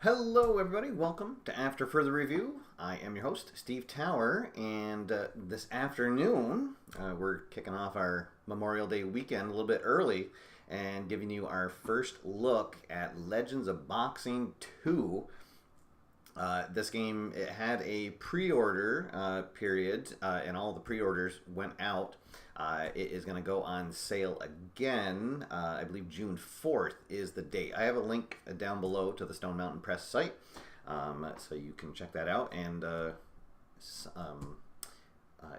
Hello, everybody. Welcome to After Further Review. I am your host, Steve Tower, and this afternoon we're kicking off our Memorial Day weekend a little bit early and giving you our first look at Legends of Boxing 2. This game, it had a pre-order period, and all the pre-orders went out. It is going to go on sale again. I believe June 4th is the date. I have a link down below to the Stone Mountain Press site, so you can check that out. And as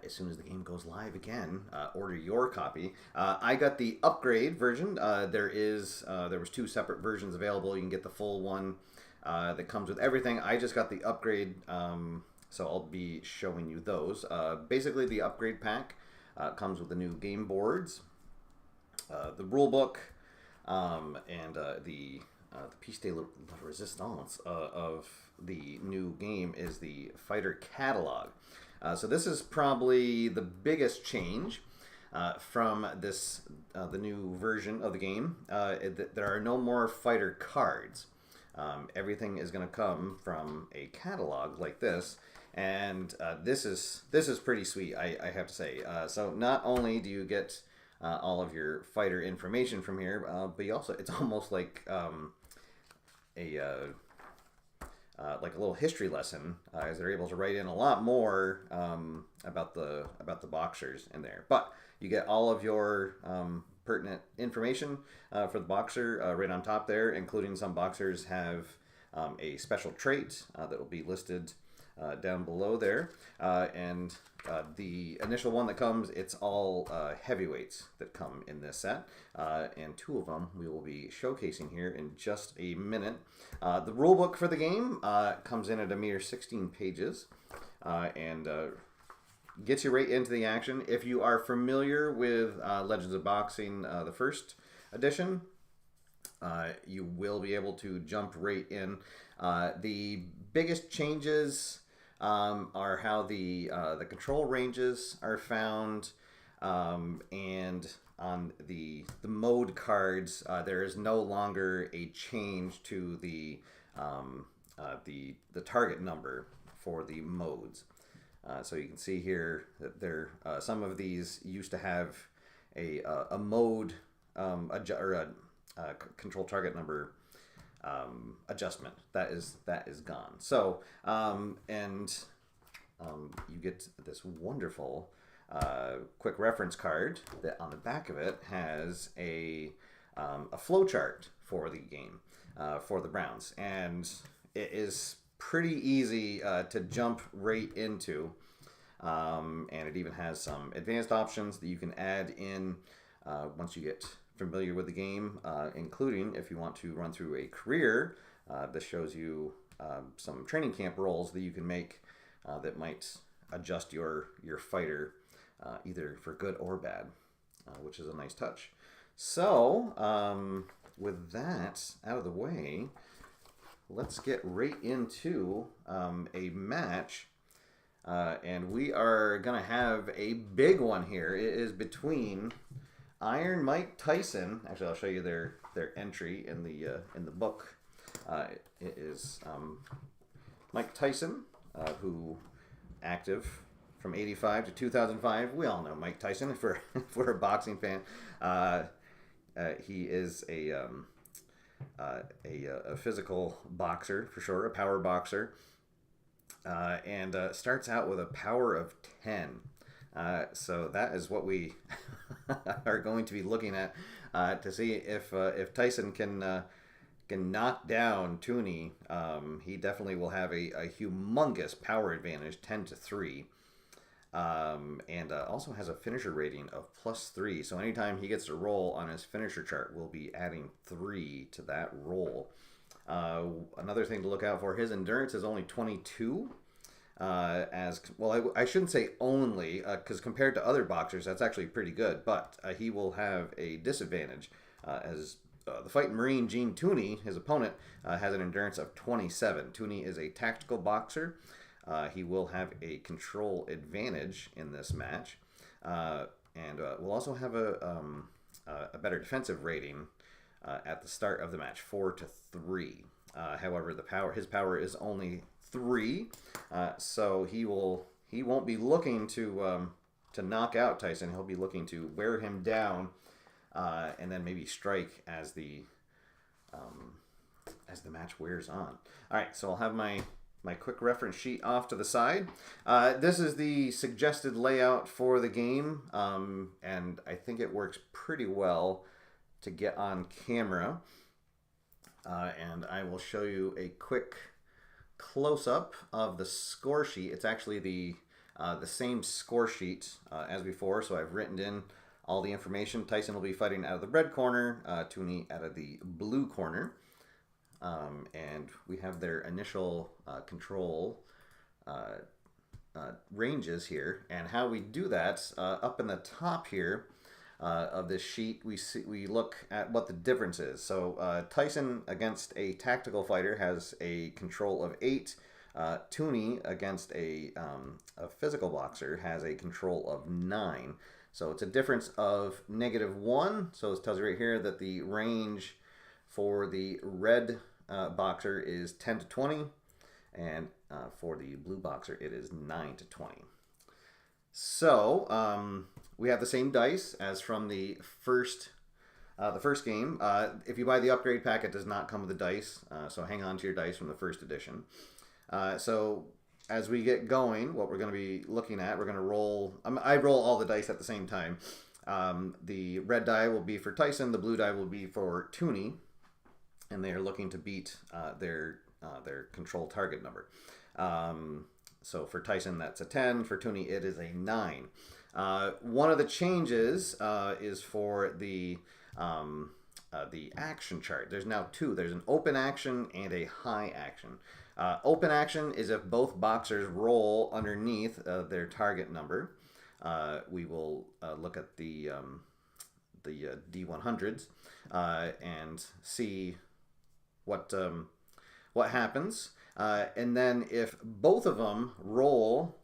soon as the game goes live again, order your copy. I got the upgrade version. There was two separate versions available. You can get the full one that comes with everything. I just got the upgrade, so I'll be showing you those. Basically, the upgrade pack comes with the new game boards, the rule book, and the piece de resistance of the new game is the fighter catalog. So this is probably the biggest change from the new version of the game. There are no more fighter cards. Everything is going to come from a catalog like this, and this is pretty sweet, I have to say. So not only do you get all of your fighter information from here, but you also, it's almost like like a little history lesson, as they're able to write in a lot more about the boxers in there. But you get all of your pertinent information for the boxer right on top there, including some boxers have a special trait that will be listed down below there. And the initial one that comes, it's all heavyweights that come in this set, and two of them we will be showcasing here in just a minute. The rule book for the game comes in at a mere 16 pages, and gets you right into the action. If you are familiar with Legends of Boxing, the first edition, you will be able to jump right in. The biggest changes are how the control ranges are found, and on the mode cards, there is no longer a change to the target number for the modes. So you can see here that there some of these used to have a mode control target number adjustment. That is gone. So you get this wonderful quick reference card that on the back of it has a flow chart for the game for the Browns, and it is pretty easy to jump right into, and it even has some advanced options that you can add in once you get familiar with the game, including if you want to run through a career. This shows you some training camp roles that you can make that might adjust your fighter either for good or bad, which is a nice touch. So with that out of the way, let's get right into a match, and we are gonna have a big one here. It is between Iron Mike Tyson. Actually, I'll show you their entry in the book. It is Mike Tyson, who active from 85 to 2005. We all know Mike Tyson if we're a boxing fan. He is a physical boxer for sure, a power boxer, and starts out with a power of 10. So that is what we are going to be looking at to see if Tyson can knock down Tunney. He definitely will have a humongous power advantage, 10-3. And also has a finisher rating of +3. So anytime he gets a roll on his finisher chart, we'll be adding 3 to that roll. Another thing to look out for, his endurance is only 22. As well, I shouldn't say only, because compared to other boxers, that's actually pretty good. But he will have a disadvantage, as the fighting Marine Gene Tunney, his opponent, has an endurance of 27. Tunney is a tactical boxer. He will have a control advantage in this match, and will also have a better defensive rating at the start of the match, 4-3. However, his power is only 3, so he won't be looking to knock out Tyson. He'll be looking to wear him down, and then maybe strike as the match wears on. All right, so I'll have my quick reference sheet off to the side. This is the suggested layout for the game, and I think it works pretty well to get on camera. And I will show you a quick close-up of the score sheet. It's actually the same score sheet as before, so I've written in all the information. Tyson will be fighting out of the red corner, Tunney out of the blue corner. And we have their initial control ranges here, and how we do that up in the top here of this sheet, we look at what the difference is. So Tyson against a tactical fighter has a control of 8. Tunney against a physical boxer has a control of 9. So it's a difference of -1. So it tells you right here that the range for the red boxer is 10 to 20, and for the blue boxer it is 9 to 20. So we have the same dice as from the first game. If you buy the upgrade pack, it does not come with the dice, so hang on to your dice from the first edition. So as we get going, what we're going to be looking at, we're going to roll. I roll all the dice at the same time. The red die will be for Tyson, the blue die will be for Tunney, and they are looking to beat their control target number. So for Tyson, that's a 10. For Tunney, it is a 9. One of the changes is for the action chart. There's now 2. There's an open action and a high action. Open action is if both boxers roll underneath their target number. We will look at the D100s and see what happens. And then if both of them roll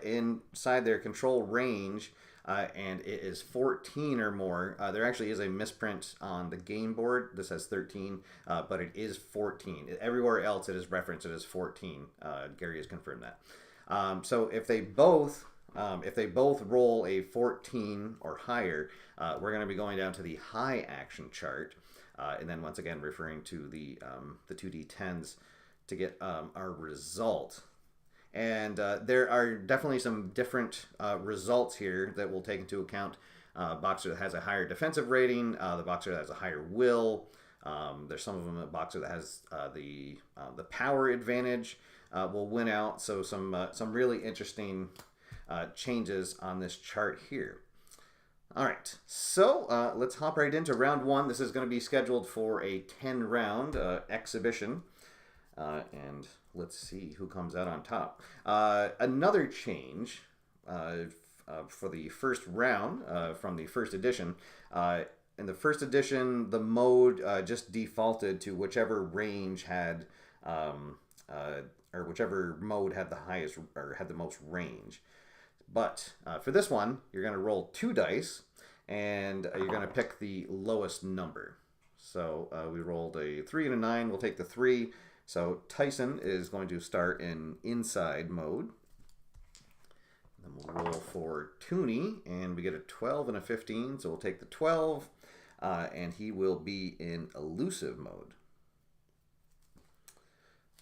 inside their control range and it is 14 or more, there actually is a misprint on the game board. This has 13, but it is 14. Everywhere else it is referenced, it is 14. Gary has confirmed that. So if they both roll a 14 or higher, we're going to be going down to the high action chart, and then once again referring to the 2d10s to get our result. And there are definitely some different results here that we'll take into account. Boxer that has a higher defensive rating, the boxer that has a higher will. There's some of them, a boxer that has the power advantage will win out. So some really interesting changes on this chart here. All right, so let's hop right into round 1. This is going to be scheduled for a 10-round exhibition. And let's see who comes out on top. Another change for the first round from the first edition. In the first edition, the mode just defaulted to whichever range had, or whichever mode had the highest or had the most range. But for this one, you're going to roll 2 dice, and you're going to pick the lowest number. So we rolled a 3 and a 9. We'll take the 3. So Tyson is going to start in inside mode. Then we'll roll for Tunney, and we get a 12 and a 15, so we'll take the 12, and he will be in elusive mode.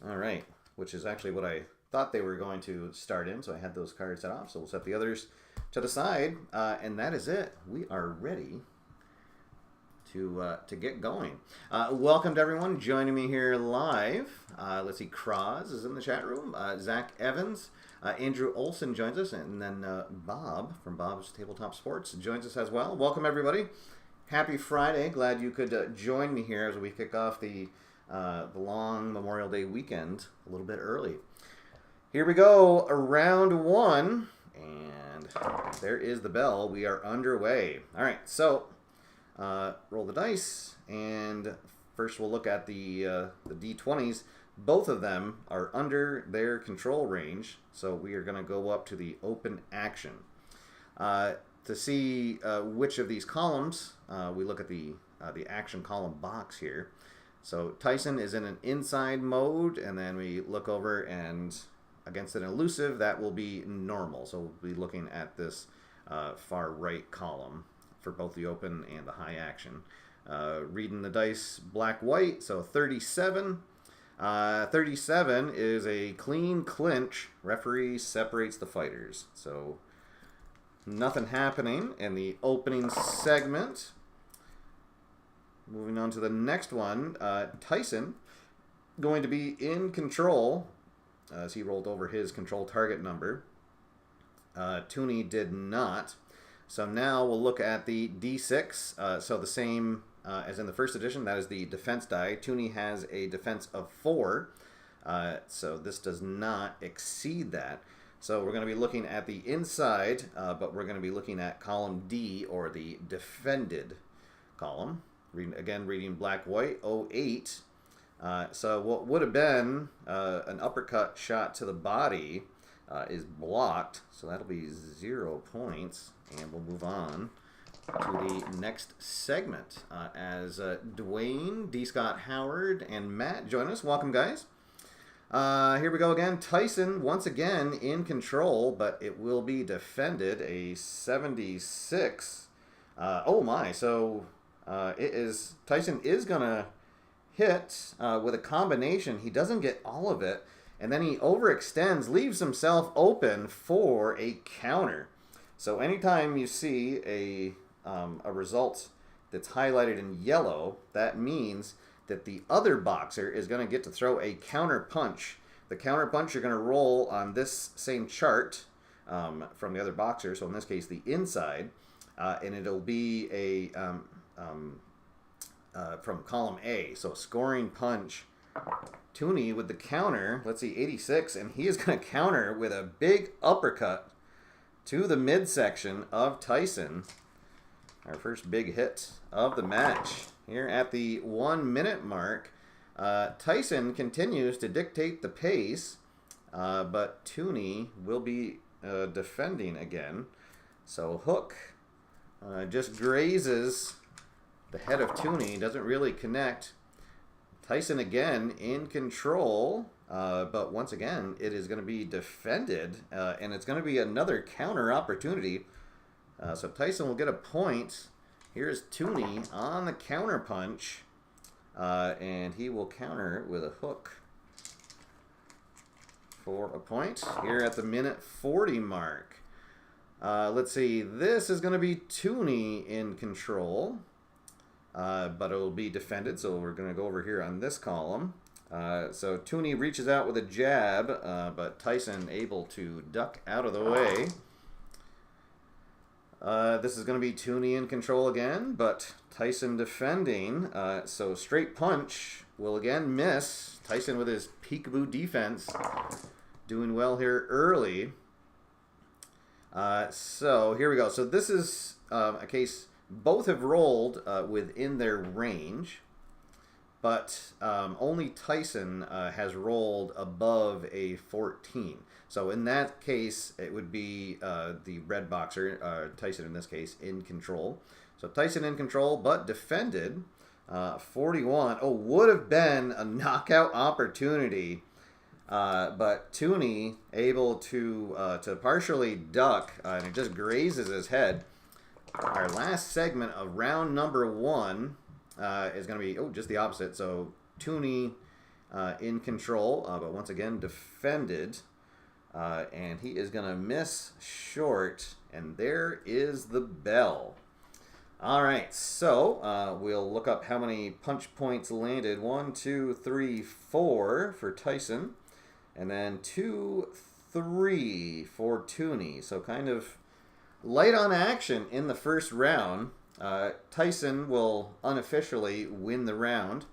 All right, which is actually what I thought they were going to start in, so I had those cards set off. So we'll set the others to the side, and that is it. We are ready to get going. Welcome to everyone joining me here live. Let's see, Kraz is in the chat room. Zach Evans, Andrew Olson joins us, and then Bob from Bob's Tabletop Sports joins us as well. Welcome everybody. Happy Friday. Glad you could join me here as we kick off the long Memorial Day weekend a little bit early. Here we go, round 1, and there is the bell. We are underway. All right, so roll the dice, and first we'll look at the D20s. Both of them are under their control range, so we are going to go up to the open action. To see which of these columns, we look at the action column box here. So Tyson is in an inside mode, and then we look over, and against an elusive, that will be normal. So we'll be looking at this far right column for both the open and the high action. Reading the dice black-white, so 37. 37 is a clean clinch. Referee separates the fighters. So nothing happening in the opening segment. Moving on to the next one, Tyson going to be in control as he rolled over his control target number. Tunney did not. So now we'll look at the D6. So the same as in the first edition, that is the defense die. Tunney has a defense of 4, so this does not exceed that. So we're going to be looking at the inside, but we're going to be looking at column D, or the defended column. Reading black-white, 08. So what would have been an uppercut shot to the body is blocked, so that'll be 0 points, and we'll move on to the next segment as Dwayne, D. Scott Howard, and Matt join us. Welcome, guys. Here we go again. Tyson once again in control, but it will be defended. A 76. Oh my! So Tyson is gonna hit with a combination. He doesn't get all of it, and then he overextends, leaves himself open for a counter. So anytime you see a result that's highlighted in yellow, that means that the other boxer is going to get to throw a counter punch. The counter punch you're going to roll on this same chart from the other boxer, so in this case the inside, and it'll be a from column A, so a scoring punch. Tunney with the counter, let's see, 86, and he is going to counter with a big uppercut to the midsection of Tyson. Our first big hit of the match. Here at the 1 minute mark, Tyson continues to dictate the pace, but Tunney will be defending again. So hook just grazes the head of Tunney, doesn't really connect. Tyson again in control, but once again it is going to be defended, and it's going to be another counter opportunity. So Tyson will get a point. Here's Tunney on the counter punch, and he will counter with a hook for a point. Here at the minute 40 mark. Let's see, this is going to be Tunney in control, but it will be defended, so we're going to go over here on this column. So Tunney reaches out with a jab, but Tyson able to duck out of the way. This is going to be Tunney in control again, but Tyson defending. So straight punch will again miss. Tyson with his peekaboo defense doing well here early. So here we go. So this is a case both have rolled within their range, but only Tyson has rolled above a 14. So in that case, it would be the red boxer, Tyson in this case, in control. So Tyson in control, but defended. 41. Oh, would have been a knockout opportunity, but Tunney able to partially duck, and it just grazes his head. Our last segment of round number 1 is going to be just the opposite. So Tunney in control, but once again defended. And he is going to miss short, and there is the bell. All right, so we'll look up how many punch points landed. 1, 2, 3, 4 for Tyson, and then 2, 3 for Tunney. So kind of light on action in the first round. Tyson will unofficially win the round,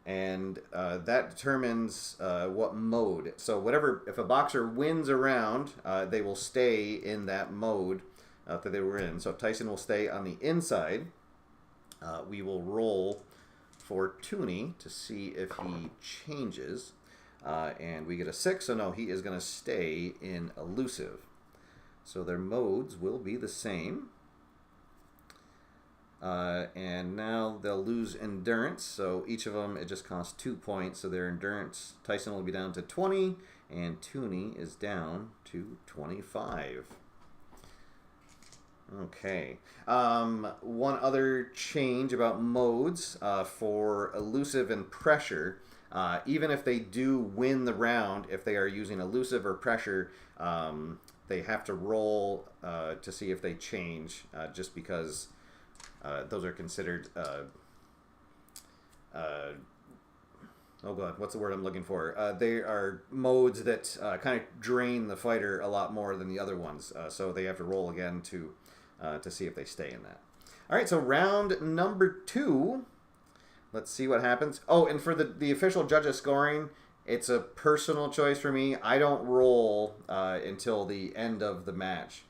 and that determines what mode. So if a boxer wins a round, they will stay in that mode that they were in. So if Tyson will stay on the inside, we will roll for Tunney to see if he changes. And we get a 6, so no, he is going to stay in elusive. So their modes will be the same. And now they'll lose endurance. So each of them, it just costs 2 points. So their endurance, Tyson will be down to 20, and Tunney is down to 25. Okay. One other change about modes for elusive and pressure. Even if they do win the round, if they are using elusive or pressure, they have to roll to see if they change, just because those are considered... oh god, what's the word I'm looking for? They are modes that kind of drain the fighter a lot more than the other ones, so they have to roll again to see if they stay in that. All right, so round number 2. Let's see what happens. Oh, and for the official judges scoring, it's a personal choice for me. I don't roll until the end of the match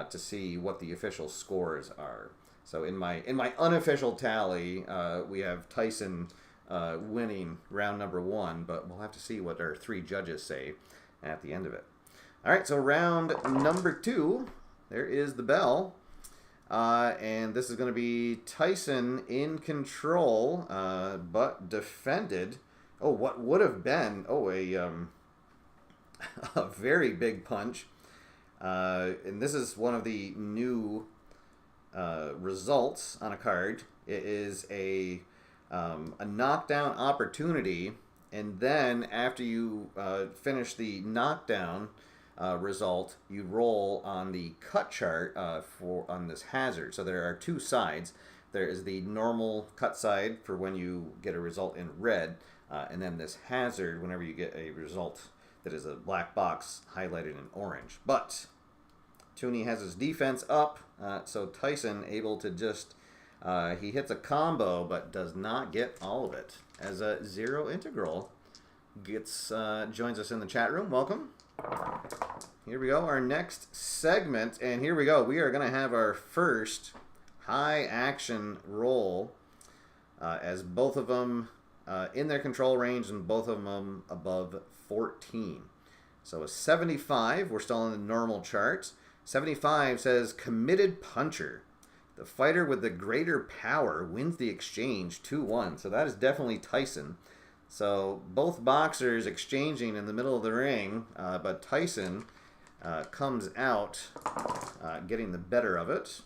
to see what the official scores are. So in my unofficial tally, we have Tyson winning round number 1, but we'll have to see what our 3 judges say at the end of it. All right, so round number 2, there is the bell. And this is going to be Tyson in control, but defended. Oh, what would have been, a very big punch. And this is one of the new results on a card. It is a knockdown opportunity, and then after you finish the knockdown result, you roll on the cut chart on this hazard. So there are 2 sides. There is the normal cut side for when you get a result in red, and then this hazard whenever you get a result that is a black box highlighted in orange. But Tunney has his defense up, so Tyson able to just he hits a combo but does not get all of it, as a Zero Integral joins us in the chat room. Welcome. Here we go, our next segment, and here we go. We are going to have our first high action roll, as both of them in their control range and both of them above 14. So a 75, we're still on the normal chart. 75 says committed puncher. The fighter with the greater power wins the exchange 2-1. So that is definitely Tyson. So both boxers exchanging in the middle of the ring, but Tyson comes out getting the better of it.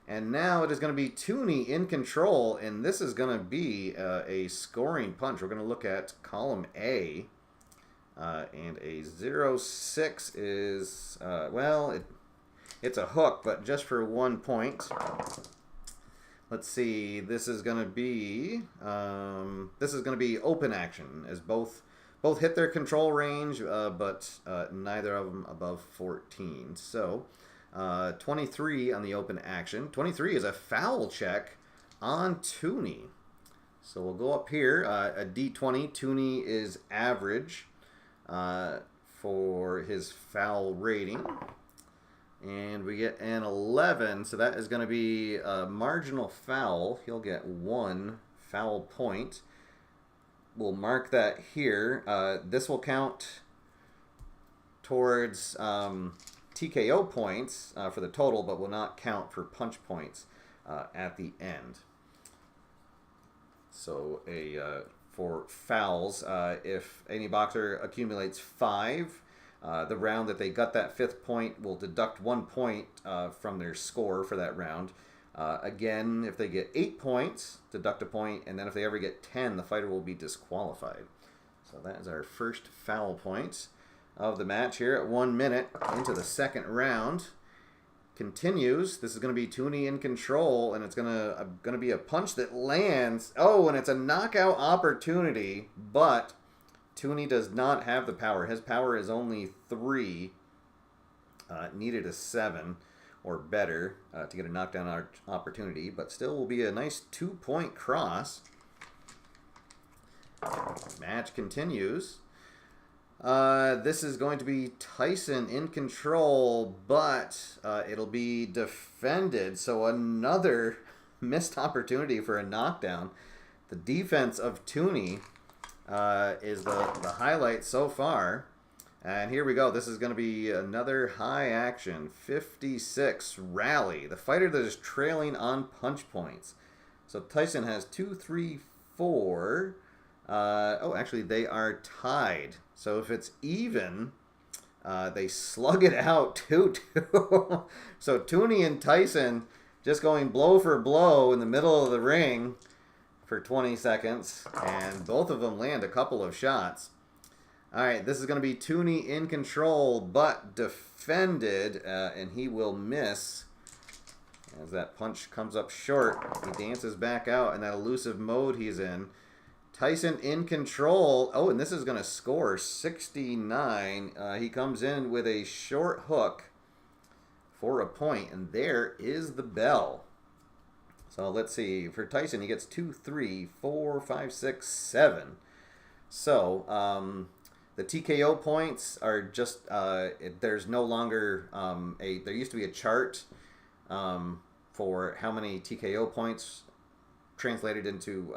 And now it is going to be Tunney in control, and this is going to be a scoring punch. We're going to look at column A, and a 0-6 is, it's a hook, but just for 1 point. Let's see. This is going to be open action, as both hit their control range, but neither of them above 14. So 23 on the open action. 23 is a foul check on Tunney. So we'll go up here. A D20. Tunney is average for his foul rating. And we get an 11, so that is going to be a marginal foul. He'll get 1 foul point. We'll mark that here. This will count towards TKO points for the total, but will not count for punch points at the end. So for fouls, if any boxer accumulates 5, the round that they got that 5th point will deduct 1 point from their score for that round. Again, if they get 8 points, deduct a point, and then if they ever get 10, the fighter will be disqualified. So that is our first foul point of the match here at 1 minute into the second round. Continues. This is going to be Tunney in control, and it's going to be a punch that lands. Oh, and it's a knockout opportunity, but Tunney does not have the power. His power is only 3. Needed a 7 or better to get a knockdown opportunity, but still will be a nice 2-point cross. Match continues. This is going to be Tyson in control, but it'll be defended. So another missed opportunity for a knockdown. The defense of Tunney is the highlight so far. And here we go. This is going to be another high action 56 rally. The fighter that is trailing on punch points. So Tyson has 2, 3, 4. Oh, actually, they are tied. So if it's even, they slug it out 2-2. So Tunney and Tyson just going blow for blow in the middle of the ring for 20 seconds. And both of them land a couple of shots. All right, this is going to be Tunney in control, but defended, and he will miss. As that punch comes up short, he dances back out in that elusive mode he's in. Tyson in control. Oh, and this is going to score 69. He comes in with a short hook for a point, and there is the bell. So let's see. For Tyson, he gets 2, 3, 4, 5, 6, 7. So, the TKO points are just, there's no longer there used to be a chart for how many TKO points translated into,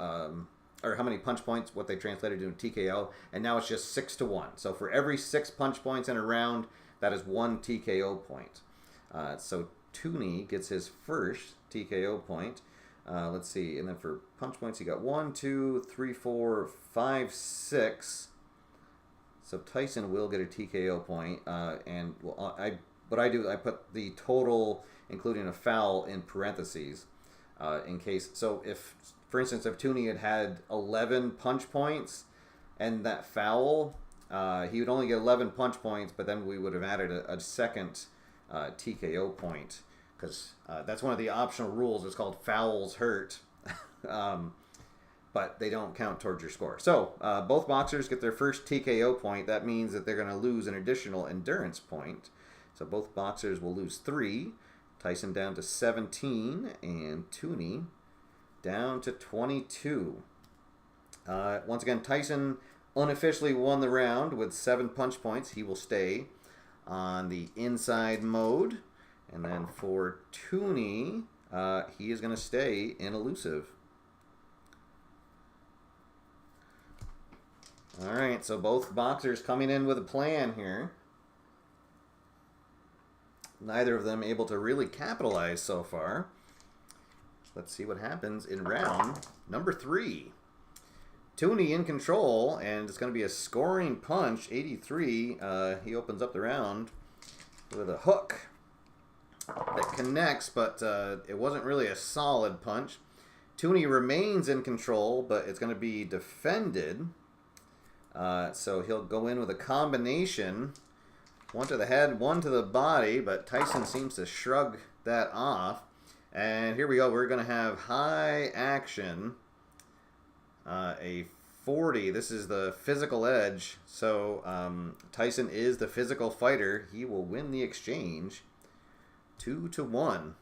or how many punch points, what they translated into TKO, and now it's just 6-1. So for every 6 punch points in a round, that is 1 TKO point. So Tunney gets his first TKO point. Let's see, and then for punch points, he got 1, 2, 3, 4, 5, 6. So Tyson will get a TKO point, and well, I put the total, including a foul, in parentheses, in case. So if, for instance, if Tunney had 11 punch points, and that foul, he would only get 11 punch points, but then we would have added a second TKO point, because that's one of the optional rules. It's called fouls hurt. But they don't count towards your score. So both boxers get their first TKO point. That means that they're going to lose an additional endurance point. So both boxers will lose 3. Tyson down to 17, and Tunney down to 22. Once again, Tyson unofficially won the round with 7 punch points. He will stay on the inside mode. And then for Tunney, he is going to stay in elusive. All right, so both boxers coming in with a plan here. Neither of them able to really capitalize so far. Let's see what happens in round number 3. Tunney in control, and it's going to be a scoring punch, 83. He opens up the round with a hook that connects, but it wasn't really a solid punch. Tunney remains in control, but it's going to be defended. So he'll go in with a combination, 1 to the head, 1 to the body, but Tyson seems to shrug that off. And here we go. We're going to have high action, a 40. This is the physical edge. So Tyson is the physical fighter. He will win the exchange 2-1.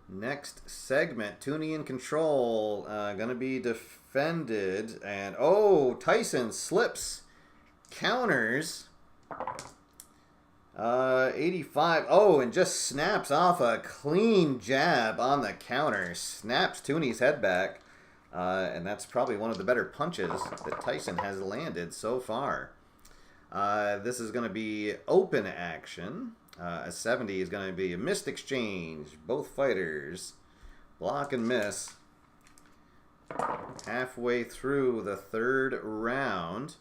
Next segment, Tunney in control, gonna be defended, and oh, Tyson slips, counters, 85, oh, and just snaps off a clean jab on the counter, snaps Tunney's head back, and that's probably one of the better punches that Tyson has landed so far. This is gonna be open action. A 70 is going to be a missed exchange. Both fighters block and miss. Halfway through the 3rd round.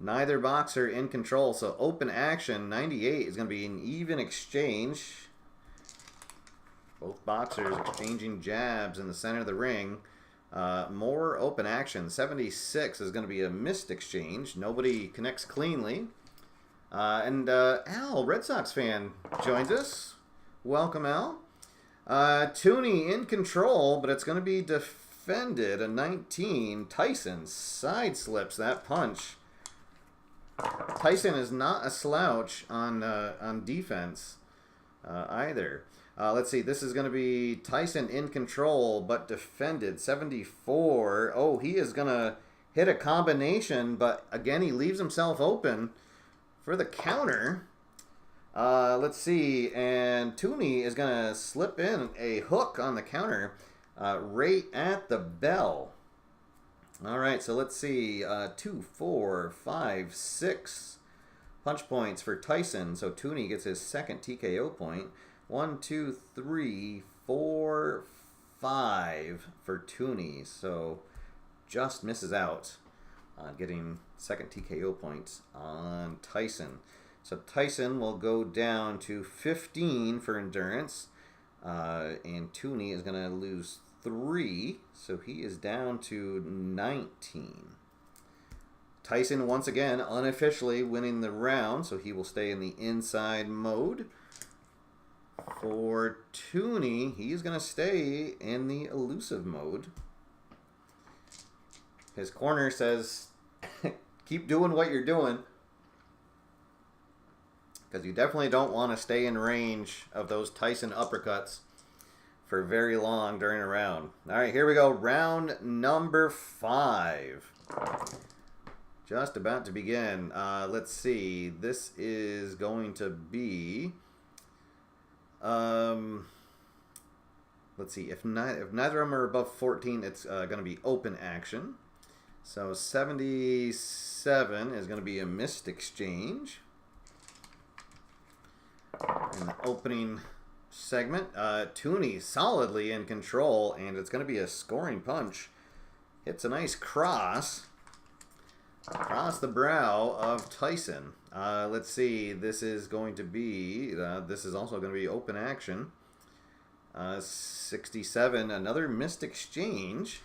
Neither boxer in control. So open action, 98 is going to be an even exchange. Both boxers exchanging jabs in the center of the ring. More open action, 76 is going to be a missed exchange. Nobody connects cleanly. And Al, Red Sox fan, joins us. Welcome, Al. Tunney in control, but it's going to be defended. A 19. Tyson side slips that punch. Tyson is not a slouch on defense either. Let's see. This is going to be Tyson in control, but defended. 74. Oh, he is going to hit a combination, but again, he leaves himself open for the counter. Let's see, and Tunney is going to slip in a hook on the counter right at the bell. All right, so let's see. 2, 4, 5, 6 punch points for Tyson. So Tunney gets his second TKO point. 1, 2, 3, 4, 5 for Tunney. So just misses out on getting second TKO points on Tyson. So Tyson will go down to 15 for endurance. And Tunney is going to lose 3, so he is down to 19. Tyson once again unofficially winning the round, so he will stay in the inside mode. For Tunney, he's going to stay in the elusive mode. His corner says, keep doing what you're doing, because you definitely don't want to stay in range of those Tyson uppercuts for very long during a round. All right, here we go. Round number 5. Just about to begin. Let's see. This is going to be... let's see. If neither of them are above 14, it's going to be open action. So 77 is going to be a missed exchange. In the opening segment, Tunney solidly in control, and it's going to be a scoring punch. Hits a nice cross across the brow of Tyson. Let's see. This is going to be. This is also going to be open action. 67, another missed exchange.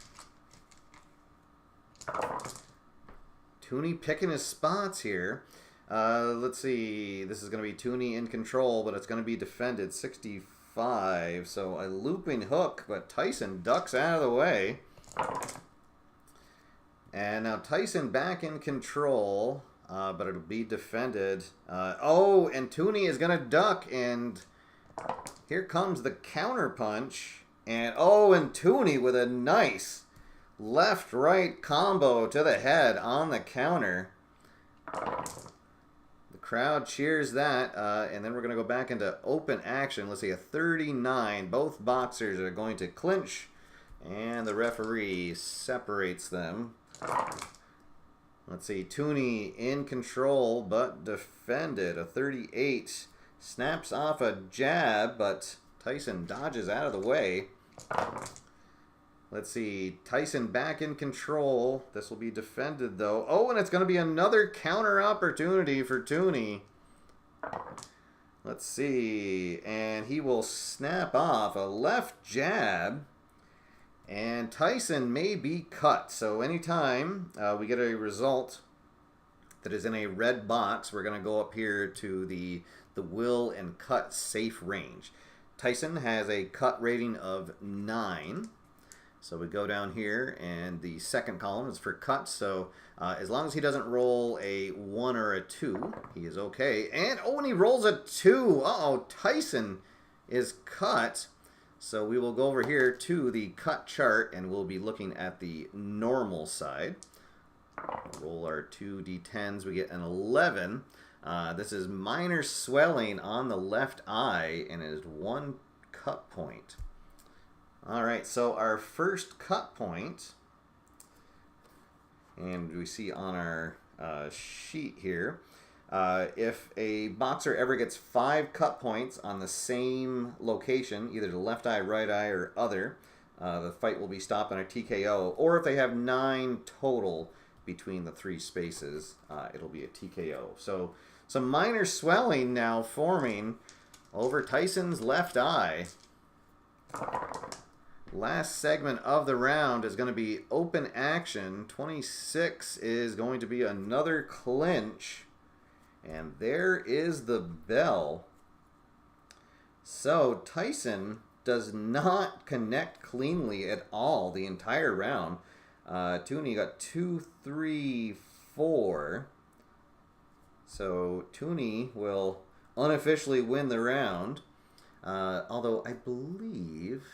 Tunney picking his spots here. Let's see. This is going to be Tunney in control, but it's going to be defended. 65. So a looping hook, but Tyson ducks out of the way. And now Tyson back in control, but it'll be defended. Oh, and Tunney is going to duck, and here comes the counter punch. And oh, and Tunney with a nice left-right combo to the head on the counter. Crowd cheers that, and then we're going to go back into open action. Let's see, a 39. Both boxers are going to clinch, and the referee separates them. Let's see, Tunney in control, but defended. A 38 snaps off a jab, but Tyson dodges out of the way. Let's see, Tyson back in control. This will be defended, though. Oh, and it's going to be another counter opportunity for Tunney. Let's see, and he will snap off a left jab, and Tyson may be cut. So anytime we get a result that is in a red box, we're going to go up here to the will and cut safe range. Tyson has a cut rating of 9. So we go down here, and the second column is for cuts. So as long as he doesn't roll a 1 or a 2, he is okay. And oh, and he rolls a 2. Uh-oh, Tyson is cut. So we will go over here to the cut chart, and we'll be looking at the normal side. Roll our 2 d10s. We get an 11. This is minor swelling on the left eye, and it is 1 cut point. All right, so our first cut point, and we see on our sheet here, if a boxer ever gets 5 cut points on the same location, either the left eye, right eye, or other, the fight will be stopped on a TKO. Or if they have 9 total between the 3 spaces, it'll be a TKO. So some minor swelling now forming over Tyson's left eye. Last segment of the round is going to be open action. 26 is going to be another clinch. And there is the bell. So Tyson does not connect cleanly at all the entire round. Tunney got 2, 3, 4. So Tunney will unofficially win the round. Although I believe...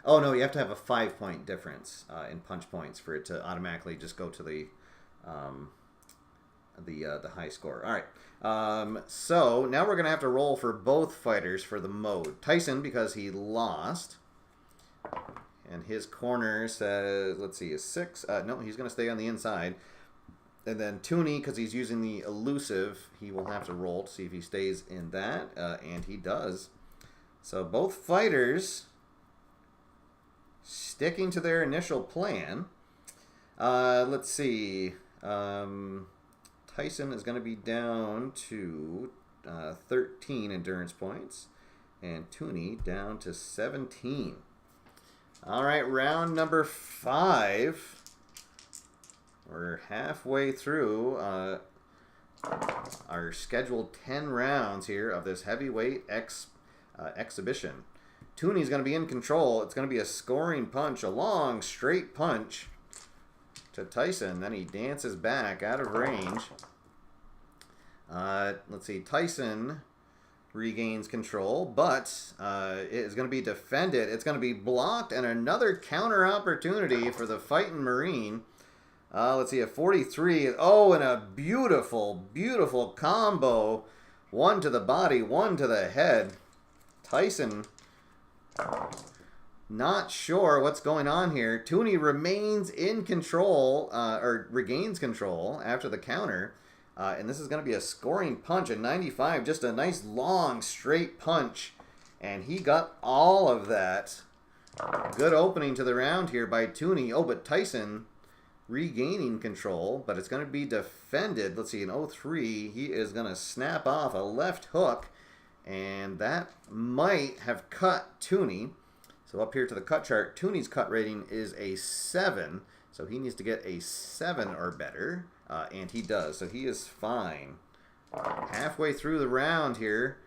Oh, no, you have to have a 5-point difference in punch points for it to automatically just go to the high score. All right. So now we're going to have to roll for both fighters for the mode. Tyson, because he lost, And his corner says, let's see, is 6. No, he's going to stay on the inside. And then Tunney, because he's using the elusive, he will have to roll to see if he stays in that. And he does. So both fighters sticking to their initial plan. Let's see. Tyson is going to be down to 13 endurance points. And Tunney down to 17. All right, round number 5. We're halfway through our scheduled 10 rounds here of this heavyweight exhibition. Tunney's going to be in control. It's going to be a scoring punch, a long, straight punch to Tyson. Then he dances back out of range. Let's see, Tyson regains control, but it is going to be defended. It's going to be blocked, and another counter opportunity for the fighting Marine. Let's see, a 43. Oh, and a beautiful, beautiful combo. One to the body, one to the head. Tyson, not sure what's going on here. Tunney remains in control, or regains control after the counter. And this is going to be a scoring punch at 95. Just a nice, long, straight punch. And he got all of that. Good opening to the round here by Tunney. Oh, but Tyson regaining control, but it's going to be defended. Let's see, in 03, he is going to snap off a left hook, and that might have cut Tunney. So up here to the cut chart, Tunney's cut rating is a 7, so he needs to get a 7 or better, and he does, so he is fine. Halfway through the round here,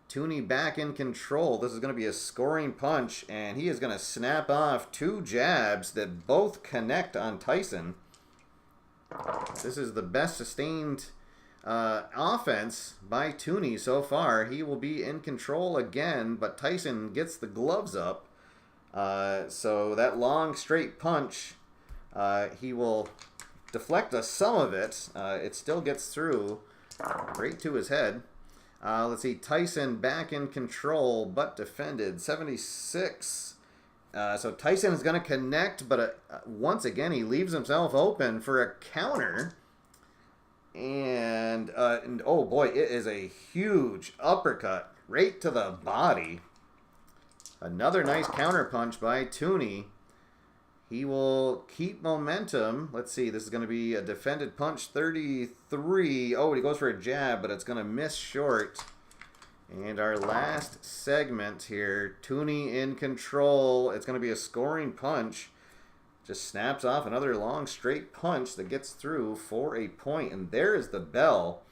Tunney back in control. This is going to be a scoring punch, and he is going to snap off 2 jabs that both connect on Tyson. This is the best sustained offense by Tunney so far. He will be in control again, but Tyson gets the gloves up. So that long, straight punch, he will deflect some of it. It still gets through right to his head. Let's see, Tyson back in control, but defended, 76. So Tyson is going to connect, but once again, he leaves himself open for a counter. And oh boy, it is a huge uppercut right to the body. Another nice counter punch by Tunney. He will keep momentum. Let's see, this is going to be a defended punch, 33. Oh, he goes for a jab, but it's going to miss short. And our last segment here, Tunney in control. It's going to be a scoring punch. Just snaps off another long, straight punch that gets through for a point. And there is the bell.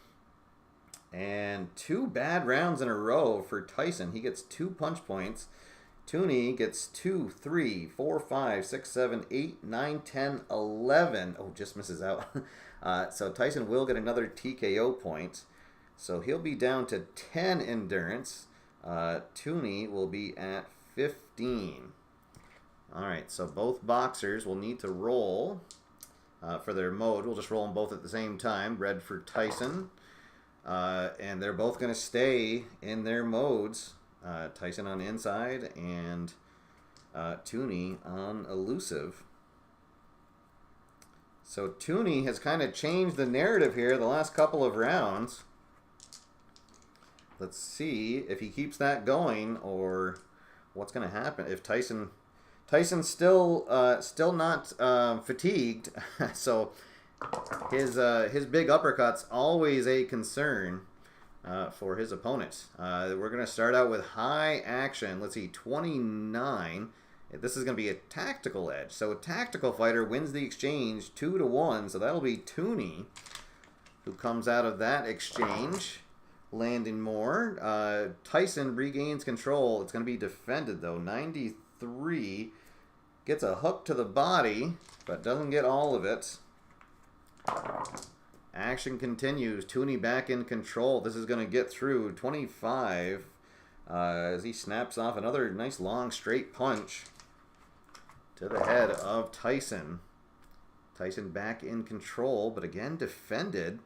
And 2 bad rounds in a row for Tyson. He gets 2 punch points. Tunney gets 2, 3, 4, 5, 6, 7, 8, 9, 10, 11. Oh, just misses out. So Tyson will get another TKO point. So he'll be down to 10 endurance. Tunney will be at 15. All right, so both boxers will need to roll for their mode. We'll just roll them both at the same time. Red for Tyson. And they're both going to stay in their modes. Tyson on inside and Tunney on elusive. So Tunney has kind of changed the narrative here the last couple of rounds. Let's see if he keeps that going or what's going to happen. If Tyson's still not fatigued, so his big uppercut's always a concern. For his opponent. We're going to start out with high action. Let's see, 29. This is going to be a tactical edge. So a tactical fighter wins the exchange 2-1. So that'll be Tunney who comes out of that exchange, landing more. Tyson regains control. It's going to be defended, though. 93. Gets a hook to the body, but doesn't get all of it. Action continues. Tunney back in control. This is going to get through. 25 as he snaps off another nice long straight punch to the head of Tyson. Tyson back in control, but again defended.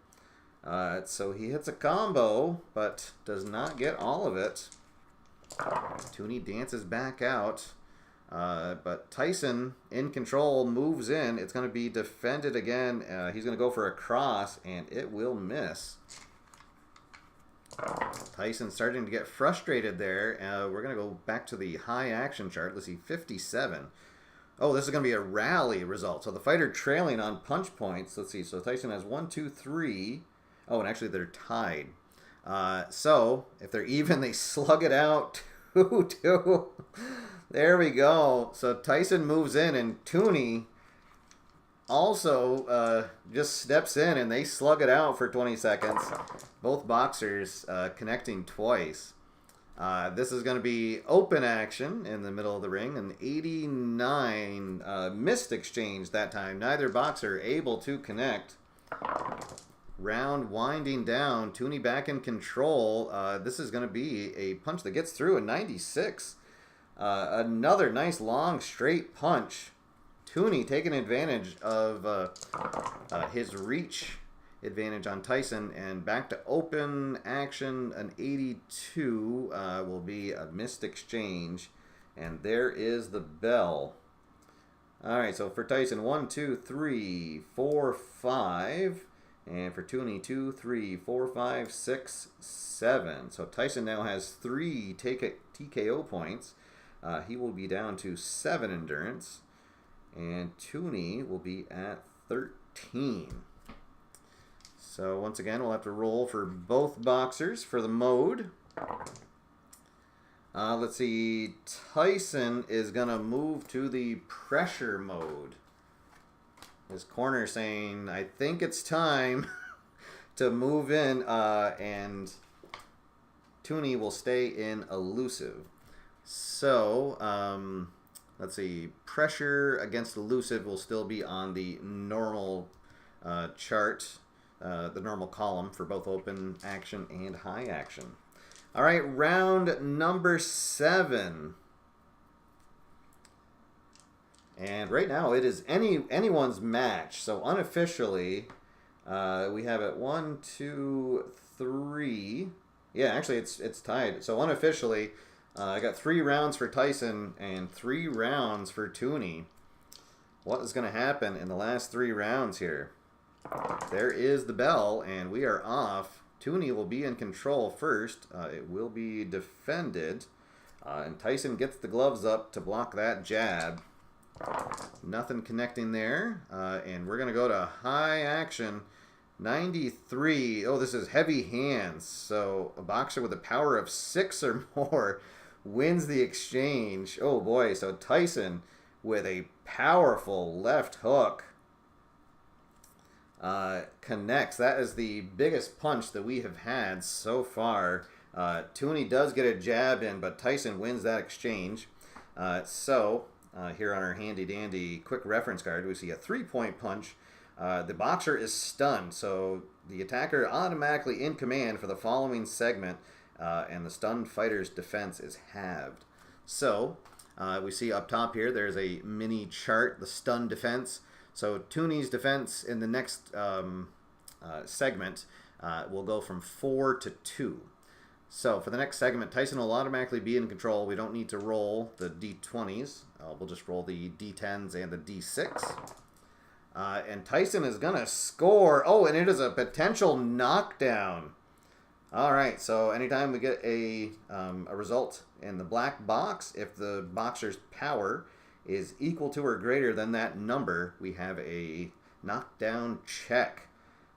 So he hits a combo, but does not get all of it. Tunney dances back out. But Tyson in control moves in. It's going to be defended again. He's going to go for a cross, and it will miss. Tyson starting to get frustrated there. We're going to go back to the high action chart. Let's see, 57. Oh, this is going to be a rally result. So the fighter trailing on punch points. Let's see. So Tyson has 1, 2, 3. Oh, and actually they're tied. So if they're even, they slug it out 2-2. There we go. So Tyson moves in, and Tunney also just steps in, and they slug it out for 20 seconds. Both boxers connecting twice. This is going to be open action in the middle of the ring. An 89 missed exchange that time. Neither boxer able to connect. Round winding down. Tunney back in control. This is going to be a punch that gets through. A 96. Another nice long straight punch. Tunney taking advantage of his reach advantage on Tyson, and back to open action. An 82 will be a missed exchange, and there is the bell. All right, so for Tyson, 1, 2, 3, 4, 5, and for Tunney, 2, 3, 4, 5, 6, 7. So Tyson now has 3 TKO points. He will be down to 7 endurance, and Tunney will be at 13. So once again, we'll have to roll for both boxers for the mode. Let's see. Tyson is going to move to the pressure mode. His corner saying, I think it's time to move in, and Tunney will stay in elusive. So, let's see. Pressure against elusive will still be on the normal chart. The normal column for both open action and high action. All right, round number 7. And right now it is anyone's match. So unofficially, we have it 1, 2, 3. Yeah, actually it's tied. So unofficially, I got 3 rounds for Tyson and 3 rounds for Tunney. What is going to happen in the last 3 rounds here? There is the bell, and we are off. Tunney will be in control first. It will be defended. And Tyson gets the gloves up to block that jab. Nothing connecting there. And we're going to go to high action. 93. Oh, this is heavy hands. So a boxer with a power of 6 or more wins the exchange. Oh, boy. So Tyson with a powerful left hook connects. That is the biggest punch that we have had so far. Tunney does get a jab in, but Tyson wins that exchange. So here on our handy dandy quick reference card, we see a 3-point punch. The boxer is stunned, so the attacker automatically in command for the following segment, and the stunned fighter's defense is halved. So we see up top here, there's a mini chart, the stun defense. So Tunney's defense in the next segment will go from 4 to 2. So for the next segment, Tyson will automatically be in control. We don't need to roll the D20s. We'll just roll the D10s and the D6. And Tyson is going to score. Oh, and it is a potential knockdown. All right, so anytime we get a result in the black box, if the boxer's power is equal to or greater than that number, we have a knockdown check.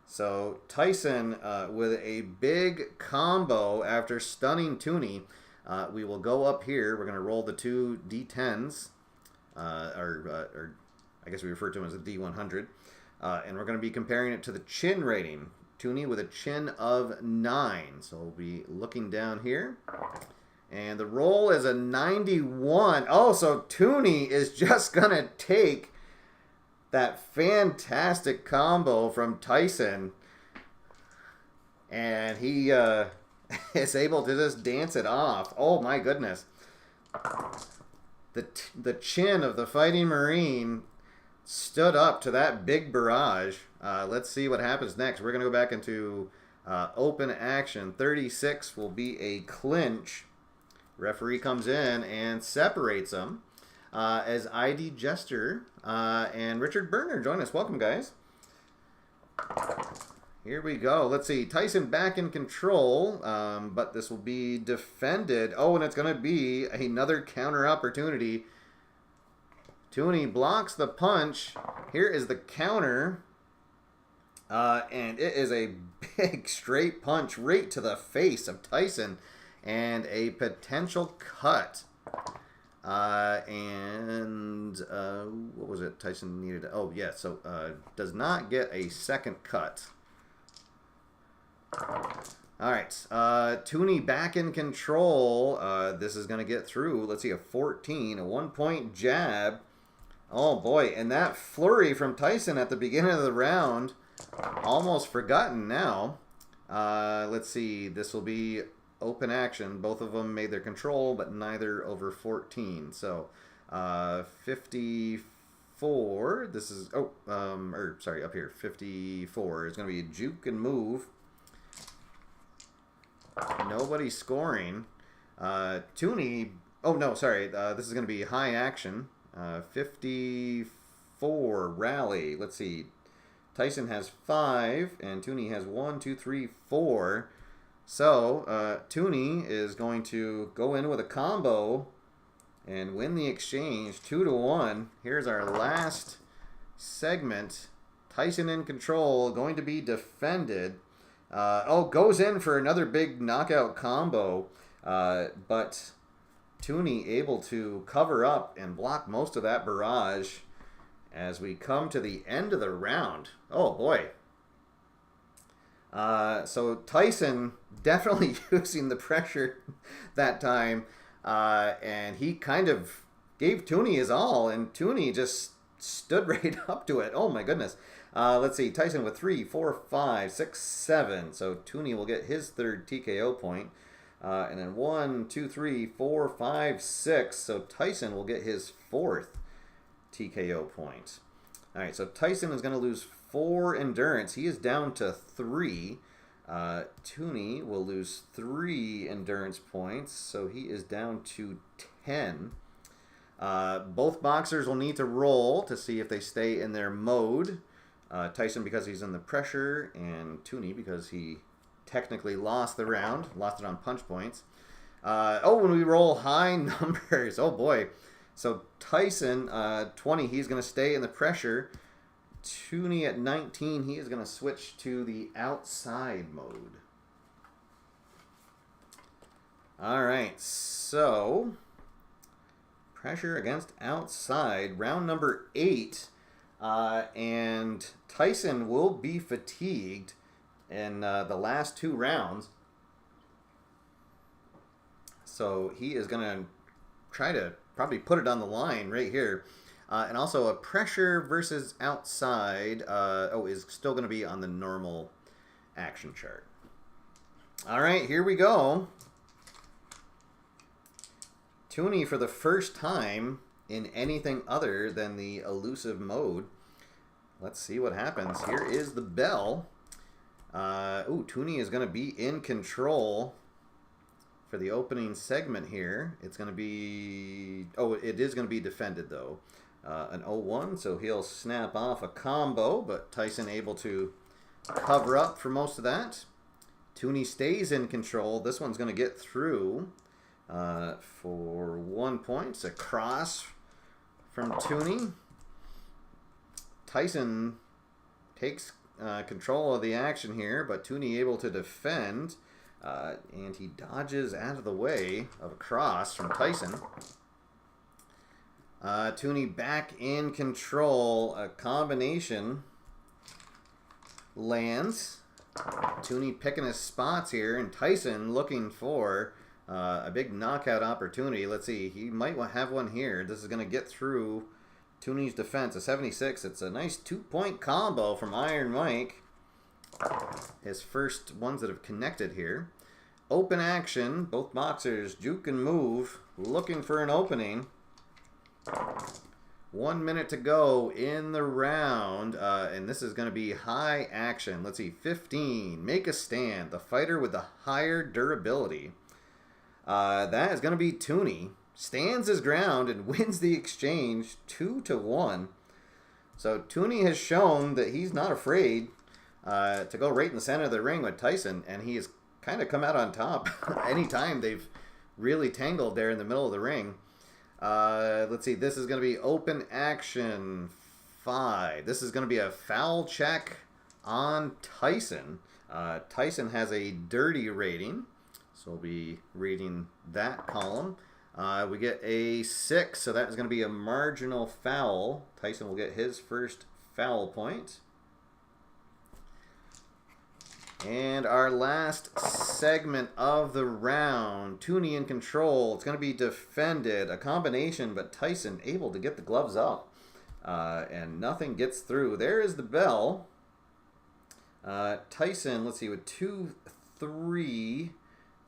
So Tyson with a big combo after stunning Tunney. We will go up here. We're going to roll the 2 D10s, or I guess we refer to them as a D100. And we're going to be comparing it to the chin rating. Tunney with a chin of 9. So we'll be looking down here. And the roll is a 91. Oh, so Tunney is just going to take that fantastic combo from Tyson. And he is able to just dance it off. Oh, my goodness. The chin of the Fighting Marine stood up to that big barrage. Let's see what happens next. We're going to go back into open action. 36 will be a clinch. Referee comes in and separates them. as ID Jester and Richard Berner join us. Welcome, guys. Here we go. Let's see. Tyson back in control, but this will be defended. Oh, and it's going to be another counter opportunity. Tunney blocks the punch. Here is the counter. And it is a big straight punch right to the face of Tyson. And a potential cut. What was it Tyson needed? Oh, yeah. So does not get a second cut. All right, Tunney back in control. This is going to get through. Let's see, a 14, a 1-point jab. Oh, boy, and that flurry from Tyson at the beginning of the round, almost forgotten now. Let's see, this will be open action. Both of them made their control, but neither over 14. So, 54, this is, sorry, up here, 54 is going to be a juke and move. Nobody scoring. Tunney. Oh no, sorry. This is going to be high action. 54 rally. Let's see. Tyson has 5, and Tunney has 1, 2, 3, 4. So Tunney is going to go in with a combo and win the exchange 2-1. Here's our last segment. Tyson in control, going to be defended. Goes in for another big knockout combo, but Tunney able to cover up and block most of that barrage as we come to the end of the round. Oh, boy. So Tyson definitely using the pressure that time, and he kind of gave Tunney his all, and Tunney just stood right up to it. Oh, my goodness. Let's see, Tyson with 3, 4, 5, 6, 7. So Tunney will get his third TKO point. And then 1, 2, 3, 4, 5, 6. So Tyson will get his fourth TKO point. All right, so Tyson is going to lose 4 endurance. He is down to 3. Tunney will lose 3 endurance points. So he is down to 10. Both boxers will need to roll to see if they stay in their mode. Tyson because he's in the pressure, and Tunney because he technically lost the round, lost it on punch points. When we roll high numbers, oh boy. So Tyson, 20, he's going to stay in the pressure. Tunney at 19, he is going to switch to the outside mode. All right, so pressure against outside, round number 8. And Tyson will be fatigued in the last 2 rounds. So he is going to try to probably put it on the line right here. And also a pressure versus outside is still going to be on the normal action chart. All right, here we go. Tunney for the first time in anything other than the elusive mode. Let's see what happens. Here is the bell. Tunney is going to be in control for the opening segment here. It's going to be... it is going to be defended, though. An 0-1, so he'll snap off a combo, but Tyson able to cover up for most of that. Tunney stays in control. This one's going to get through for 1 point. It's a cross from Tunney. Tyson takes control of the action here, but Tunney able to defend, and he dodges out of the way of a cross from Tyson. Tunney back in control. A combination lands. Tunney picking his spots here, and Tyson looking for a big knockout opportunity. Let's see. He might have one here. This is going to get through Tunney's defense. A 76. It's a nice 2-point combo from Iron Mike. His first ones that have connected here. Open action. Both boxers juke and move. Looking for an opening. 1 minute to go in the round. And this is going to be high action. Let's see. 15. Make a stand. The fighter with the higher durability. That is going to be Tunney. stands his ground and wins the exchange 2-1. So Tunney has shown that he's not afraid to go right in the center of the ring with Tyson, and he has kind of come out on top anytime they've really tangled there in the middle of the ring. Let's see, this is going to be open action 5. This is going to be a foul check on Tyson. Tyson has a dirty rating, so we'll be reading that column. We get a 6, so that is going to be a marginal foul. Tyson will get his first foul point. And our last segment of the round, Tunney in control. It's going to be defended, a combination, but Tyson able to get the gloves up. And nothing gets through. There is the bell. Tyson, let's see, with 2, 3,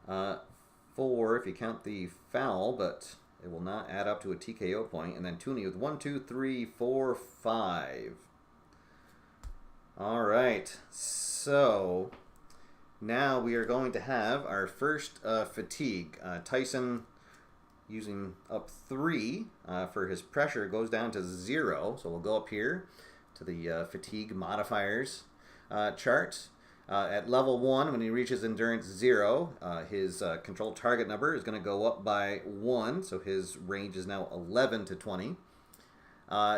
4, if you count the foul, but it will not add up to a TKO point. And then Tunney with 1, 2, 3, 4, 5. All right, so now we are going to have our first fatigue. Tyson using up 3 for his pressure goes down to 0. So we'll go up here to the fatigue modifiers chart. At level 1, when he reaches endurance 0, his control target number is going to go up by 1. So his range is now 11 to 20.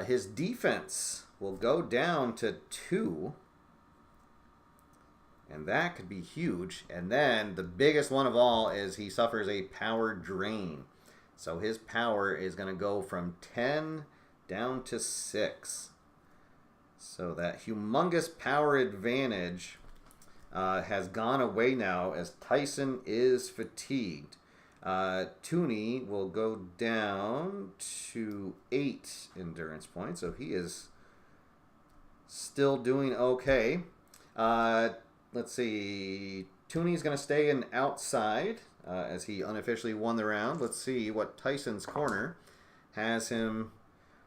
His defense will go down to 2. And that could be huge. And then the biggest one of all is he suffers a power drain. So his power is going to go from 10 down to 6. So that humongous power advantage has gone away now as Tyson is fatigued. Tunney will go down to 8 endurance points. So he is still doing okay. Let's see. Tunney's going to stay in outside as he unofficially won the round. Let's see what Tyson's corner has him.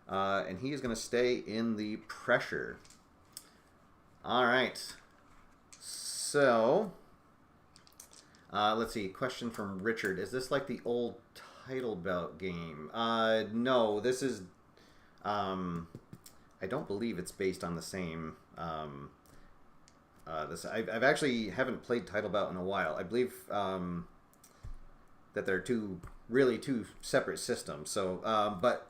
And he is going to stay in the pressure. All right. So, let's see. Question from Richard. Is this like the old title belt game? No, this is... I don't believe it's based on the same... I've actually haven't played title bout in a while. I believe that they're two separate systems. So, but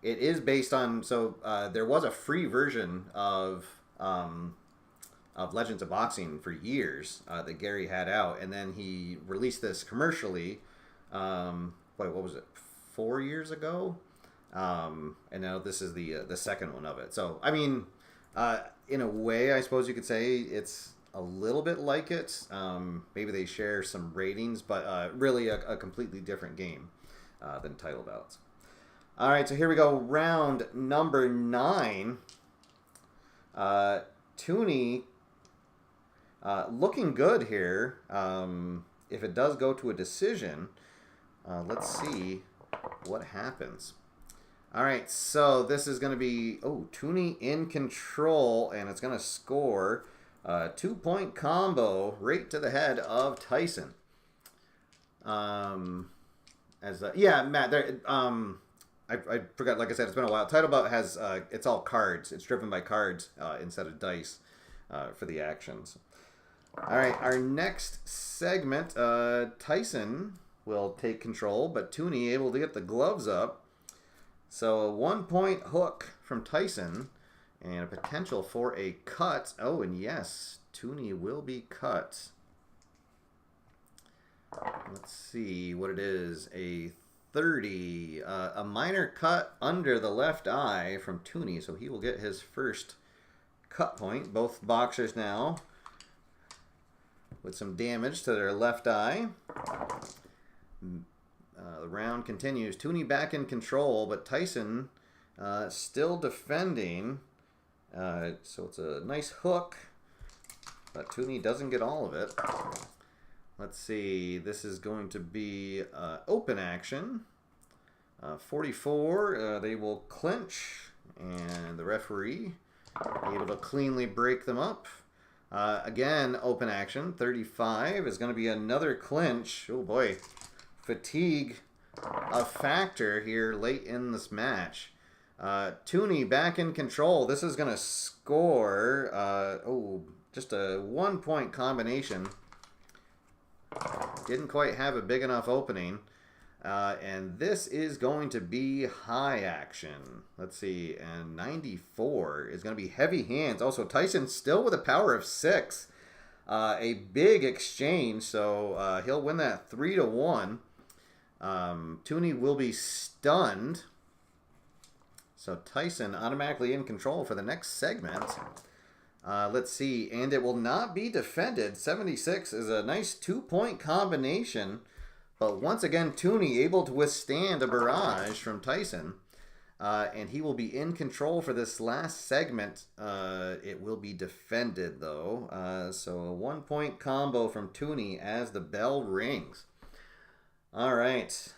it is based on. So there was a free version of Legends of Boxing for years that Gary had out, and then he released this commercially. What was it? 4 years ago, and now this is the second one of it. So I mean. In a way, I suppose you could say it's a little bit like it. Maybe they share some ratings, but really a completely different game than title bouts. All right, so here we go. Round number 9. Tunney looking good here. If it does go to a decision, let's see what happens. All right, so this is going to be, Tunney in control, and it's going to score a 2-point combo right to the head of Tyson. Matt, there, I forgot, like I said, it's been a while. Title bout has, it's all cards. It's driven by cards instead of dice for the actions. All right, our next segment, Tyson will take control, but Tunney able to get the gloves up. So a 1-point hook from Tyson and a potential for a cut. Oh, and yes, Tunney will be cut. Let's see what it is. A 30. A minor cut under the left eye from Tunney. So he will get his first cut point. Both boxers now with some damage to their left eye. The round continues. Tunney back in control, but Tyson still defending. So it's a nice hook, but Tunney doesn't get all of it. Let's see. This is going to be open action. 44. They will clinch, and the referee able to cleanly break them up. Again, open action. 35 is going to be another clinch. Oh boy. Fatigue a factor here late in this match. Tunney back in control. This is going to score, just a 1-point combination. Didn't quite have a big enough opening. And this is going to be high action. Let's see. And 94 is going to be heavy hands. Also, Tyson still with a power of 6. A big exchange. So he'll win that 3-1. Tunney will be stunned. So Tyson automatically in control for the next segment. Let's see. And it will not be defended. 76 is a nice 2-point combination. But once again, Tunney able to withstand a barrage from Tyson. And he will be in control for this last segment. It will be defended, though. So a 1-point combo from Tunney as the bell rings. All right.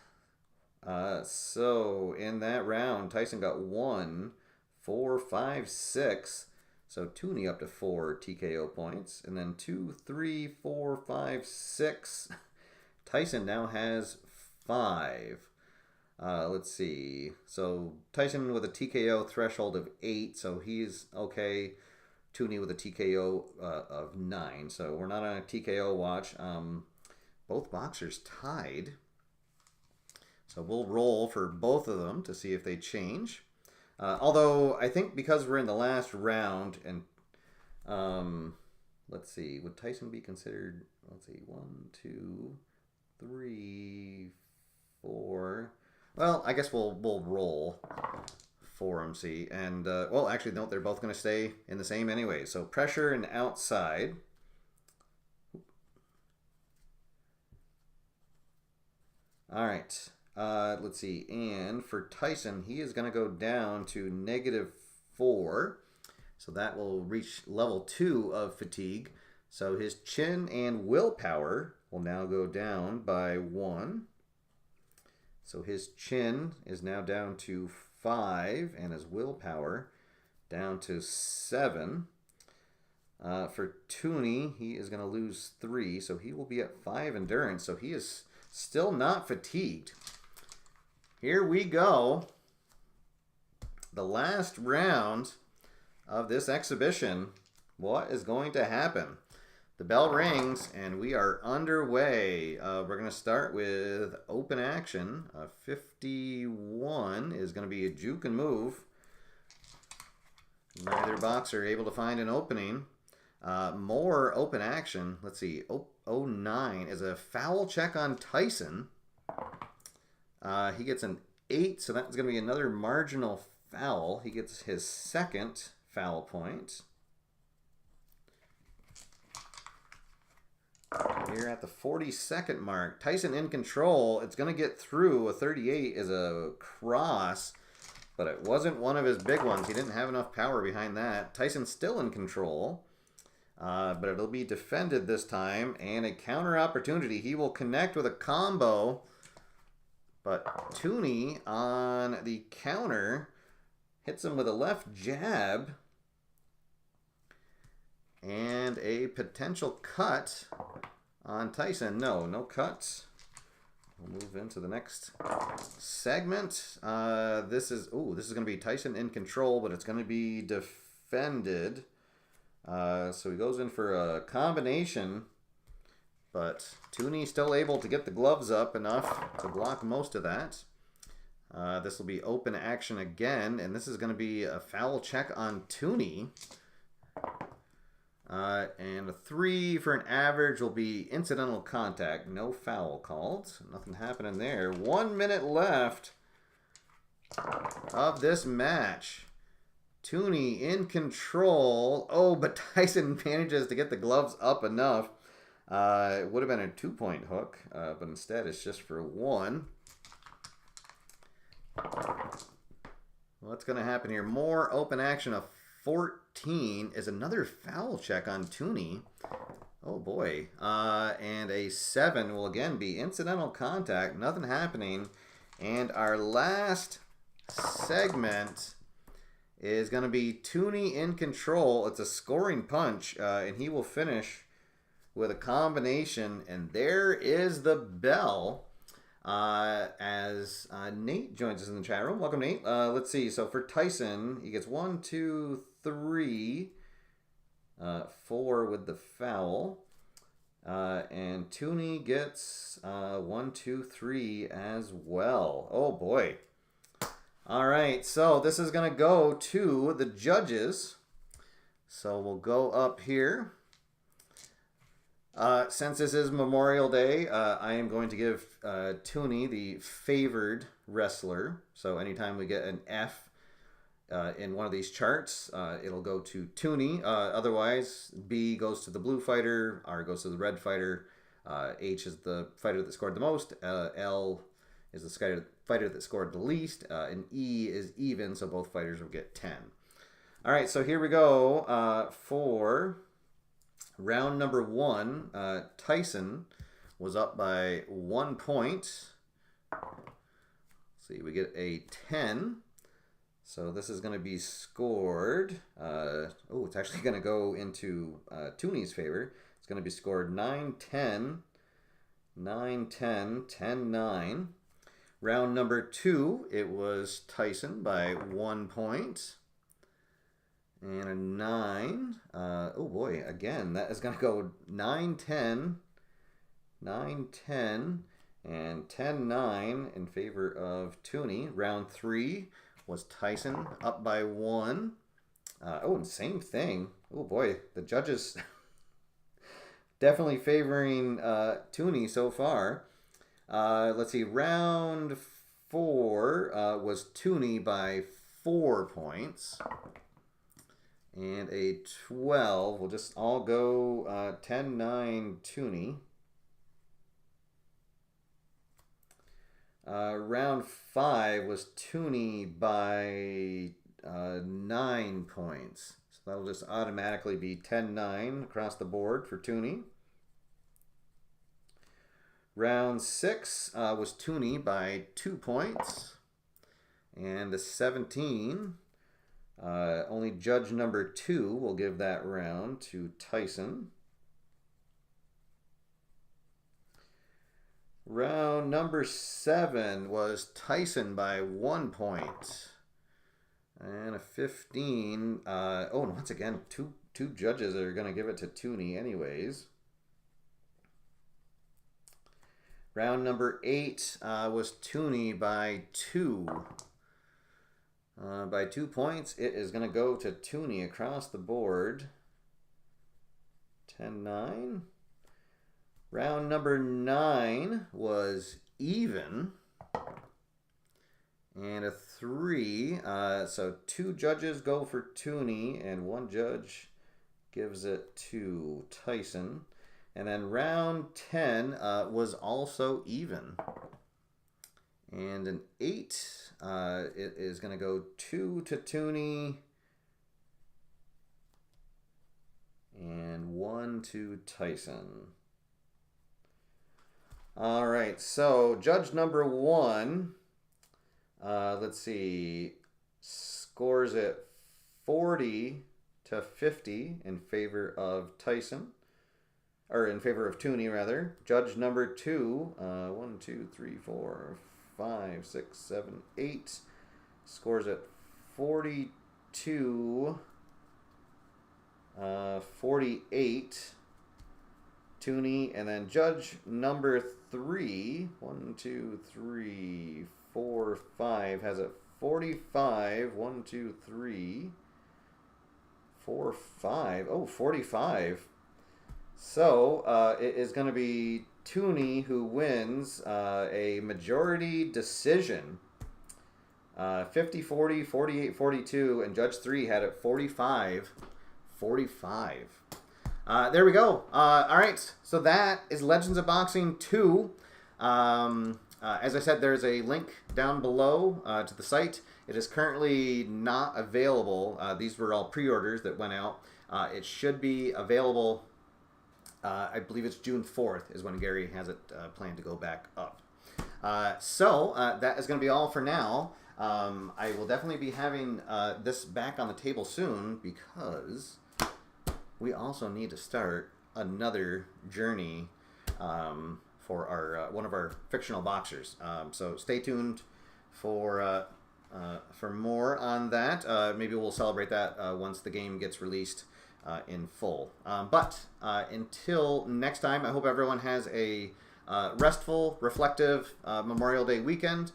So in that round, Tyson got 1, 4, 5, 6. So Tunney up to 4 TKO points. And then 2, 3, 4, 5, 6. Tyson now has 5. Let's see. So Tyson with a TKO threshold of 8. So he's okay. Tunney with a TKO of 9. So we're not on a TKO watch. Both boxers tied. So we'll roll for both of them to see if they change. Although I think because we're in the last round and let's see, would Tyson be considered, let's see, 1, 2, 3, 4. Well, I guess we'll roll for them, see. And, well, actually, no, they're both going to stay in the same anyway. So pressure and outside. All right. Let's see. And for Tyson, he is going to go down to -4. So that will reach level 2 of fatigue. So his chin and willpower will now go down by 1. So his chin is now down to 5 and his willpower down to 7. For Tunney, he is going to lose 3. So he will be at 5 endurance. So he is still not fatigued. Here we go. The last round of this exhibition. What is going to happen? The bell rings and we are underway. We're going to start with open action. 51 is going to be a juke and move. Neither boxer able to find an opening. More open action. Let's see. 09 is a foul check on Tyson. He gets an 8, so that's going to be another marginal foul. He gets his second foul point. We're at the 42nd mark. Tyson in control. It's going to get through. A 38 is a cross, but it wasn't one of his big ones. He didn't have enough power behind that. Tyson's still in control, but it'll be defended this time, and a counter opportunity. He will connect with a combo, but Tunney on the counter hits him with a left jab. And a potential cut on Tyson. No cuts. We'll move into the next segment. This is going to be Tyson in control, but it's going to be defended. So he goes in for a combination, but Tunney still able to get the gloves up enough to block most of that. This will be open action again, and this is going to be a foul check on Tunney. And a 3 for an average will be incidental contact. No foul called. Nothing happening there. 1 minute left of this match. Tunney in control. Oh, but Tyson manages to get the gloves up enough. It would have been a 2-point hook, but instead it's just for 1. What's going to happen here? More open action. A 14 is another foul check on Tunney. Oh boy. And a 7 will again be incidental contact. Nothing happening. And our last segment is going to be Tunney in control. It's a scoring punch, and he will finish with a combination. And there is the bell. as Nate joins us in the chat room. Welcome, Nate. Let's see. So for Tyson, he gets 1, 2, 3, 4 with the foul. And Tunney gets 1, 2, 3 as well. Oh boy. All right, so this is going to go to the judges. So we'll go up here. Since this is Memorial Day, I am going to give Tunney the favored wrestler. So anytime we get an F in one of these charts, it'll go to Tunney. Otherwise, B goes to the blue fighter, R goes to the red fighter, H is the fighter that scored the most, L is the fighter that scored the least, and E is even, so both fighters will get 10. All right, so here we go for round number 1. Tyson was up by 1 point. Let's see, we get a 10. So this is going to be scored. It's actually going to go into Tunney's favor. It's going to be scored 9-10, 9-10, 10-9. Round number 2, it was Tyson by 1 point. And a 9. Oh boy, again, that is going to go 9-10, 9-10, and 10-9 in favor of Tunney. Round 3 was Tyson up by 1. And same thing. Oh boy, the judges definitely favoring Tunney so far. Let's see, round 4 was Tunney by 4 points. And a 12. We'll just all go 10-9 Tunney. Round 5 was Tunney by 9 points. So that'll just automatically be 10-9 across the board for Tunney. Round 6 was Tunney by 2 points. And a 17. Only judge number 2 will give that round to Tyson. Round number 7 was Tyson by 1 point. And a 15. And once again, two judges are going to give it to Tunney anyways. Round number 8 was Tunney by 2. By 2 points, it is going to go to Tunney across the board. 10-9. Round number 9 was even. And a 3. So 2 judges go for Tunney, and 1 judge gives it to Tyson. And then round 10 was also even. And an 8, it is going to go 2 to Tunney and 1 to Tyson. All right, so judge number 1, let's see, scores it 40 to 50 in favor of Tyson. Or in favor of Tunney, rather. Judge number 2, 1, 2, 3, 4, 5, 6, 7, 8. Scores at 42, 48. Tunney. And then judge number 3, 1, 2, 3, 4, 5. Has it 45, 1, 2, 3, 4, 5. Oh, 45. So it is going to be Tunney who wins a majority decision. 50-40, 48-42, and Judge 3 had it 45-45. There we go. All right, so that is Legends of Boxing 2. As I said, there's a link down below to the site. It is currently not available. These were all pre-orders that went out. It should be available. I believe it's June 4th is when Gary has it planned to go back up. So that is going to be all for now. I will definitely be having this back on the table soon because we also need to start another journey for our one of our fictional boxers. So stay tuned for more on that. Maybe we'll celebrate that once the game gets released in full. But until next time, I hope everyone has a restful, reflective Memorial Day weekend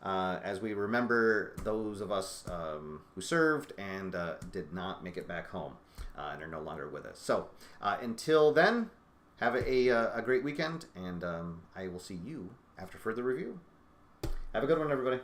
as we remember those of us who served and did not make it back home and are no longer with us. So until then, have a great weekend, and I will see you after further review. Have a good one, everybody.